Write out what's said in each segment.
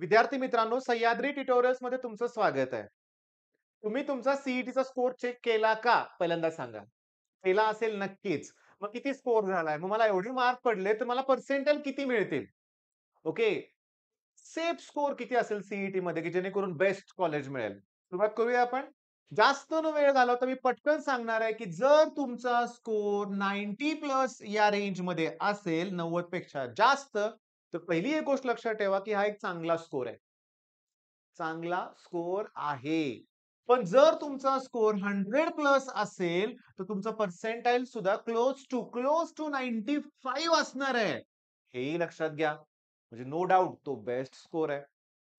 विद्यार्थी मित्रांनो, सह्याद्री ट्युटोरियल्स मध्ये तुमचं स्वागत आहे. तुम्ही तुमचा सीईटीचा स्कोर चेक केला का? पहिल्यांदा सांगा. केला असेल नक्कीच. मग किती स्कोर झालाय? मग मला एवढे मार्क पडले, तर मला पर्सेंटाइल किती मिळतील? ओके. सेफ स्कोर किती असेल सीईटी मध्ये, की जेणेकरून बेस्ट कॉलेज मिळेल? सुरुवात करूया आपण. जास्त न वेळ घालवता मी पटकन सांगणार आहे, की जर तुमचा स्कोर 90 प्लस या रेंजमध्ये असेल, 90 पेक्षा जास्त, तर पहिली एक गोष्ट लक्षात ठेवा, की हा एक चांगला स्कोर आहे. चांगला स्कोर आहे. पण जर तुमचा स्कोर 100 प्लस असेल, तर तुमचं पर्सेंटाइल सुद्धा क्लोज टू 95 असणार आहे. हेही लक्षात घ्या. म्हणजे नो डाउट तो बेस्ट स्कोर आहे.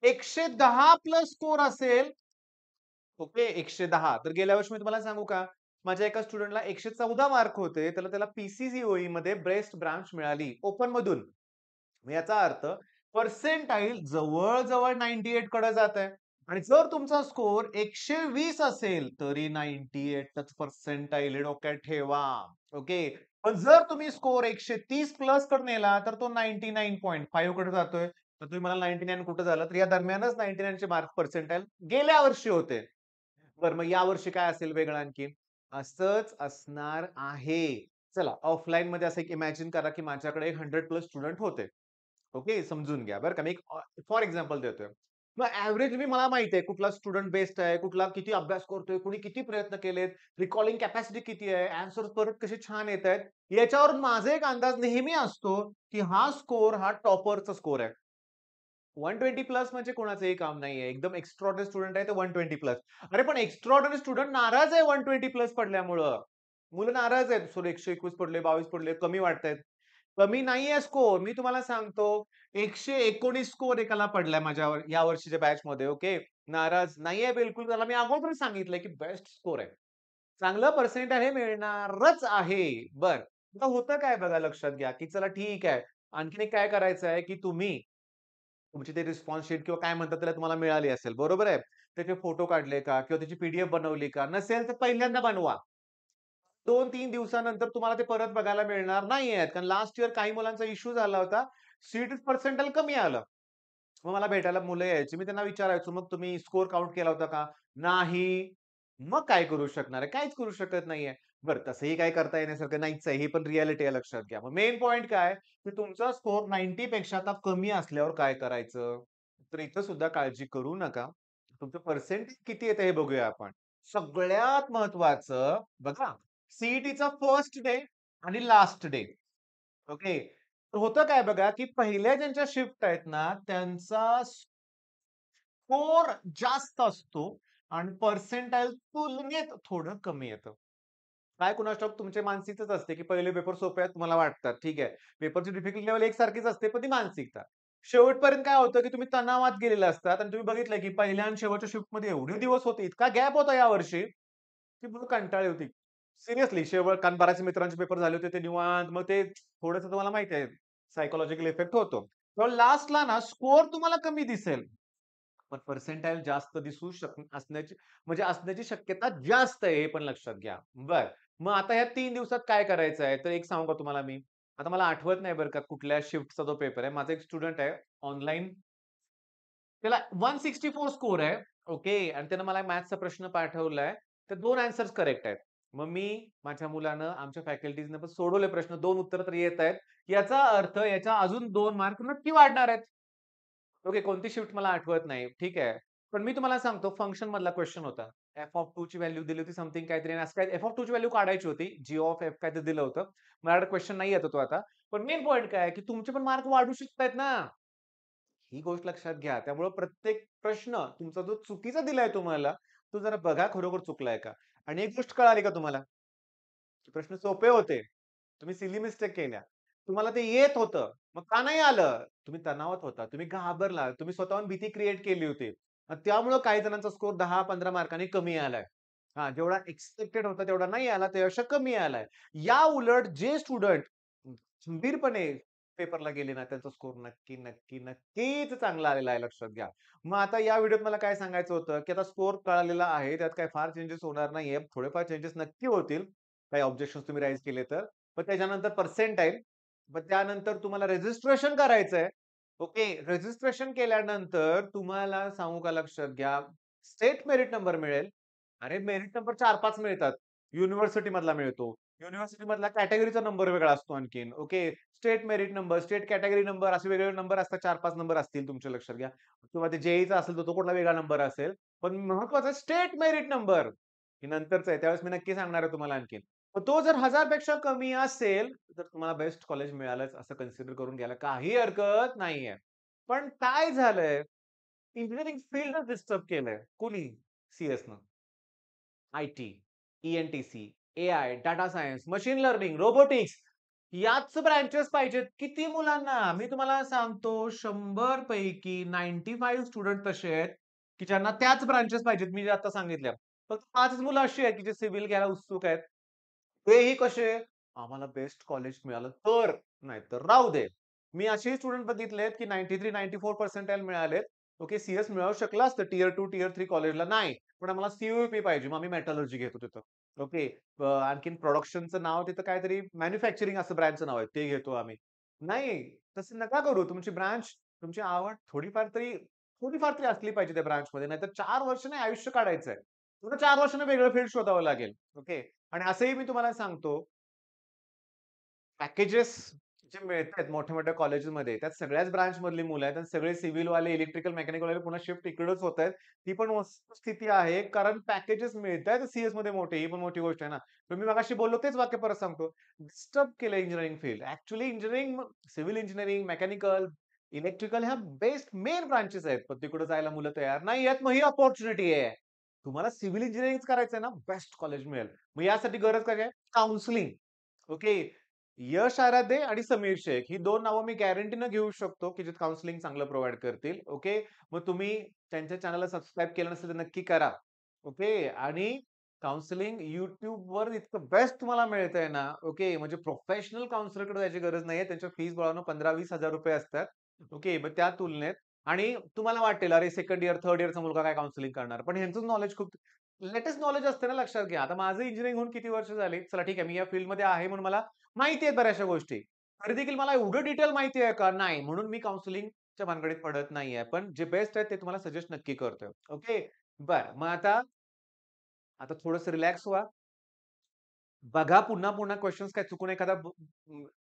110 प्लस स्कोर असेल, ओके, 110. तर गेल्या वर्षी मी तुम्हाला सांगू का? माझ्या एका स्टुडंटला 114 मार्क होते. त्याला पी मध्ये ब्रेस्ट ब्रांच मिळाली ओपनमधून. मग याचा अर्थ पर्सेंटाइल जवळ-जवळ 98 कडे जात आहे. आणि जर तुमचा स्कोर 120 असेल, तरी 98च पर्सेंटाइल हे डोक्यात ठेवा. ओके. पण जर तुम्ही स्कोर 130 प्लस कडे नेला, तर तो 99.5 कडे जातोय. तर तुम्ही मला 99 कुठे झालं? तर या दरम्यानच 99 चे मार्क पर्सेंटाइल गेल्या वर्षी होते. बरं, मग यावर्षी काय असेल वेगळं आणखीन? असंच असणार आहे. चला ऑफलाईनमध्ये असं एक इमॅजिन करा, की माझ्याकडे 100 प्लस स्टुडंट होते. ओके, समजून घ्या बरं का. मी एक फॉर एक्झाम्पल देतोय. मग एव्हरेज मला माहिती आहे कुठला स्टुडंट बेस्ट आहे, कुठला किती अभ्यास करतोय, कुणी किती प्रयत्न केलेत, रिकॉलिंग कॅपॅसिटी किती आहे, आन्सर्स परत कसे छान येतायत. याच्यावरून माझा एक अंदाज नेहमी असतो, की हा स्कोर हा टॉपरचा स्कोर आहे. 120 प्लस म्हणजे कोणाचंही काम नाहीये. एकदम एक्स्ट्राऑर्डिनरी स्टुडंट आहे, तर 120 प्लस. अरे पण एक्स्ट्राऑर्डिनरी स्टुडंट नाराज आहे 120 प्लस पडल्यामुळं. मुलं नाराज आहेत. सर 121 पडले, 22 पडले, कमी वाटतायत. कमी नाहीये स्कोर. मी तुम्हाला सांगतो 119 स्कोर एकाला पडलाय माझ्यावर या वर्षीच्या बॅचमध्ये. ओके. नाराज नाहीये बिलकुल. त्याला मी अगोदरच सांगितलंय, की बेस्ट स्कोर आहे. चांगलं पर्सेंटाइल हे मिळणारच आहे. बरं. आता होतं काय बघा लक्षात घ्या, की चला ठीक आहे. आणखीन एक काय करायचं आहे, की तुम्ही तुमची ते रिस्पॉन्स शीट किंवा काय म्हणतात त्याला तुम्हाला मिळाली असेल, बरोबर आहे. त्याचे फोटो काढले का? किंवा त्याची पी बनवली का? नसेल तर पहिल्यांदा बनवा. 2-3 दिवसानंतर तुम्हाला ते परत बघायला मिळणार नाहीयेत. कारण लास्ट इयर काही मुलांचा इश्यू झाला होता. सीईटी पर्सेंटाइल कमी आलं. मग मला भेटायला मुलं यायची. मी त्यांना विचारायचो, "मग तुम्ही स्कोर काउंट केला होता का?" "नाही." "मग काय करू शकणार आहे?" "काहीच करू शकत नाहीये." "बरं, तसंही काही करता येण्यासारखं नाहीच आहे. ही पण रिअॅलिटी आहे लक्षात घ्या." मग मेन पॉइंट काय, की तुमचा स्कोर 90 पेक्षा आता कमी असल्यावर काय करायचं? तर इथं सुद्धा काळजी करू नका. तुमचं पर्सेंटेज किती येतं हे बघूया आपण. सगळ्यात महत्वाचं बघा, सीईटीचा फर्स्ट डे आणि लास्ट डे. ओके. तर होतं काय बघा, की पहिल्या ज्यांच्या शिफ्ट आहेत ना, त्यांचा स्कोर जास्त असतो आणि पर्सेंटाइल तुलनेत थोडं कमी येतं. काय कुणास ठाऊक तुमच्या मानसिकताच असते, की पहिले पेपर सोपे आहेत तुम्हाला वाटतात. ठीक आहे. पेपरची डिफिकल्टी लेव्हल एकसारखीच असते, पण ती मानसिकता. शेवटपर्यंत काय होतं, की तुम्ही तणावात गेलेले असतात आणि तुम्ही बघितलं, की पहिल्या आणि शेवटच्या शिफ्टमध्ये एवढे दिवस होते, इतका गॅप होता यावर्षी, की मुलं कंटाळली होती. सिरियसली शेवट कारण बऱ्याच मित्रांचे पेपर झाले होते ते निवांत. मग ते थोडंसं तुम्हाला माहिती आहे सायकॉलॉजिकल इफेक्ट होतो. तर लास्टला ना स्कोर तुम्हाला कमी दिसेल. पण पर्सेंटाइल जास्त दिसू असण्याची म्हणजे असण्याची शक्यता जास्त आहे हे पण लक्षात घ्या. बरं. मग आता ह्या 3 दिवसात काय करायचं आहे? तर एक सांगू का तुम्हाला मी? आता मला आठवत नाही बरं का कुठल्या शिफ्टचा तो पेपर आहे. माझा एक स्टुडंट आहे ऑनलाईन त्याला 164 स्कोर आहे. ओके. आणि त्यानं मला मॅथ्सचा प्रश्न पाठवलाय. तर 2 अँसर्स करेक्ट आहेत. मग मी माझ्या मुलानं आमच्या फॅकल्टीजनं पण सोडवले प्रश्न. 2 उत्तरं तर येत आहेत. याचा अर्थ याच्या अजून 2 मार्क नक्की वाढणार आहेत. ओके. कोणती शिफ्ट मला आठवत नाही. ठीक आहे. पण मी तुम्हाला सांगतो फंक्शन मधला क्वेश्चन होता. एफ ऑफ 2 ची व्हॅल्यू दिली होती समथिंग काहीतरी आणि असं काय एफ ऑफ 2 ची व्हॅल्यू काढायची होती. जी ऑफ एफ काहीतरी दिलं होतं. माझ्याकडे क्वेश्चन नाही येतो तो आता. पण मेन पॉइंट काय आहे, की तुमचे पण मार्क वाढू शकतायत ना. ही गोष्ट लक्षात घ्या. त्यामुळे प्रत्येक प्रश्न तुमचा जो चुकीचा दिलाय तुम्हाला, तो जरा बघा खरोखर चुकलाय का? आणि एक गोष्ट कळाली का तुम्हाला? प्रश्न सोपे होते. तुम्ही सिली मिस्टेक केल्या. तुम्हाला ते येत होतं. मग का नाही आलं? तुम्ही तणावात होता. तुम्ही घाबरला. तुम्ही स्वतःहून भीती क्रिएट केली होती. त्यामुळं काही जणांचा स्कोर 10-15 मार्कांनी कमी आलाय. हां, जेवढा एक्स्पेक्टेड होता तेवढा नाही आला, त्यापेक्षा कमी आलाय. या उलट जे स्टुडंट खंबीरपणे पेपरला गेले ना, त्यांचा स्कोर नक्कीच चांगला आलेला आहे लक्षात घ्या. मग आता या व्हिडिओत मला काय सांगायचं होतं, की आता स्कोर कळालेला आहे. त्यात काही फार चेंजेस होणार नाहीये. थोडेफार चेंजेस नक्की होतील. काही ऑब्जेक्शन्स तुम्ही राईज केले तर. पण त्याच्यानंतर पर्सेंटाइल, मग त्यानंतर तुम्हाला रजिस्ट्रेशन करायचंय. ओके. रजिस्ट्रेशन केल्यानंतर तुम्हाला सांगू का लक्षात घ्या, स्टेट मेरिट नंबर मिळेल. अरे मेरिट नंबर 4-5 मिळतात. युनिव्हर्सिटी मधला मिळतो. युनिव्हर्सिटी मधला कॅटेगरीचा नंबर वेगळा असतो आणखीन. Okay. State merit number, state category number असे वेगवेगळे नंबर असतात. 4-5 नंबर असतील तुमच्या लक्षात घ्या. किंवा ते जे असेल तर तो कुठला वेगळा नंबर असेल. पण महत्वाचा स्टेट मेरिट नंबर हे नंतरच आहे. त्यावेळेस मी नक्की सांगणार आहे तुम्हाला आणखीन. मग तो जर 1000 पेक्षा कमी असेल, तर तुम्हाला बेस्ट कॉलेज मिळालंच असं कन्सिडर करून घ्यायला काही हरकत नाहीये. पण काय झालंय, इंजिनिअरिंग फील्डच डिस्टर्ब केलंय. कोणी? सी-एसनं. IT, ENTC, AI, data science, machine learning, robotics याच ब्रांचेस पाहिजेत. किती मुलांना? मी तुम्हाला सांगतो 100 पैकी 95 स्टुडंट तसे आहेत, की ज्यांना त्याच ब्रांचेस पाहिजेत मी जे आता सांगितल्या. फक्त 5च मुलं अशी आहेत, की जे सिव्हिल घ्यायला उत्सुक आहेत. तेही कसे? आम्हाला बेस्ट कॉलेज मिळालं तर, नाहीतर राहू दे. मी असेही स्टुडंट बघितलेत, की 93-94 पर्सेंटाइल मिळालेत. ओके, सी-एस मिळू शकलं असतं टियर 2, टियर 3 कॉलेजला. नाही, पण आम्हाला सी पाहिजे. मग आम्ही मेटलर्जी घेतो तिथं. ओके. आणखीन प्रोडक्शनचं नाव तिथं काहीतरी मॅन्युफॅक्चरिंग असं ब्रँचचं नाव आहे. ते घेतो आम्ही. नाही, तसं नका करू. तुमची ब्रांच, तुमची आवड थोडीफार तरी असली पाहिजे त्या ब्रांचमध्ये. नाहीतर 4 वर्ष नाही आयुष्य काढायचंय. पुन्हा 4 वर्षांनी वेगळं फील्ड शोधावं लागेल. ओके. आणि असंही मी तुम्हाला सांगतो, पॅकेजेस जे मिळतायत मोठ्या-मोठ्या कॉलेजेसमध्ये, त्यात सगळ्याच ब्रांचमधली मुलं आहेत आणि सगळे सिव्हिलवाले, इलेक्ट्रिकल, मेकॅनिकलवाले पुन्हा शिफ्ट इकडंच होत आहेत. ती पण वस्तुस्थिती आहे, कारण पॅकेजेस मिळतायत सीएसमध्ये मोठे. ही पण मोठी गोष्ट आहे ना. तर मी मगाशी बोललो तेच वाक्य परत सांगतो. डिस्टर्ब केलं engineering field. Actually engineering, civil engineering, mechanical, electrical ह्या बेस्ट मेन ब्रांचेस आहेत. पण तिकडे जायला मुलं तयार नाहीयेत. मग ही अपॉर्च्युनिटी आहे. तुम्हाला सिव्हिल इंजिनिअरिंग करायचंय ना, बेस्ट कॉलेज मिळेल. मग यासाठी गरज काय आहे? काउन्सिलिंग. ओके. यश आराधे आणि समीर शेख ही 2 नावं मी गॅरंटीनं घेऊ शकतो, की जे काउन्सिलिंग चांगलं प्रोव्हाईड करतील. ओके. मग तुम्ही त्यांच्या चॅनलला सबस्क्राईब केलं नसेल तर नक्की करा. ओके. आणि काउन्सिलिंग YouTubeवर इतकं बेस्ट तुम्हाला मिळतंय ना, ओके. म्हणजे प्रोफेशनल काउन्सिलरकडे जायची गरज नाहीये. त्यांच्या फीस बघा ₹15,000-20,000 असतात. ओके. मग त्या तुलनेत आणि तुम्हाला वाटेल, अरे सेकंड इयर, थर्ड इयरचा मुलगा काय काउन्सिलिंग करणार? पण ह्यांचं नॉलेज खूप लेटेस्ट नॉलेज असतं ना, लक्षात घ्या. आता माझं इंजिनिअरिंग होऊन किती वर्ष झाली? चला ठीक आहे, मी या फील्डमध्ये आहे म्हणून मला माहिती आहेत बऱ्याचशा गोष्टी. तरी देखील मला एवढं डिटेल माहिती आहे का? नाही. म्हणून मी काउन्सिलिंगच्या भानगडीत पडत नाहीये. पण जे बेस्ट आहे ते तुम्हाला सजेस्ट नक्की करतोय. ओके. बरं. मग आता थोडंसं रिलॅक्स व्हा. बघा पुन्हा-पुन्हा क्वेशन्स काय चुकून एखादा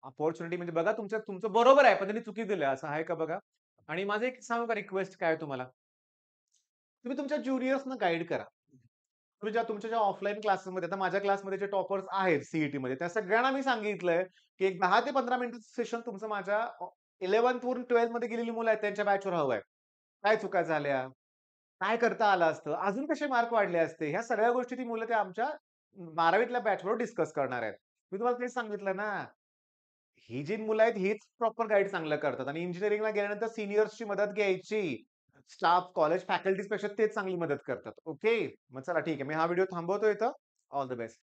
अपॉर्च्युनिटी म्हणजे बघा तुमचं बरोबर आहे, पण त्यांनी चुकी दिली असं आहे का बघा. आणि माझं एक सांगू का रिक्वेस्ट काय आहे तुम्हाला? तुम्ही तुमच्या ज्युनियर्सना गाईड करा. तुम्ही तुमच्या ज्या ऑफलाईन क्लासेसमध्ये आता माझ्या क्लासमध्ये जे टॉपर्स आहेत सी-ई-टीमध्ये त्या सगळ्यांना मी सांगितलंय, की एक 10 ते 15 मिनिटाचं सेशन तुमचं माझ्या 11th वरून 12th मध्ये गेलेली मुलं आहेत त्यांच्या बॅचवर हवंय. काय चुका झाल्या? काय करता आलं असतं? अजून कसे मार्क वाढले असते? ह्या सगळ्या गोष्टी ती मुलं त्या आमच्या 12वीतल्या बॅचवर डिस्कस करणार आहेत. मी तुम्हाला तेच सांगितलं ना, ही जी मुलं आहेत हीच प्रॉपर गाईड चांगलं करतात आणि इंजिनिअरिंगला गेल्यानंतर सीनियर्सची मदत घ्यायची. स्टाफ, कॉलेज फॅकल्टीजपेक्षा तेच चांगली मदत करतात. ओके. मग चला ठीक आहे. मी हा व्हिडिओ थांबवतो इथं. All the best.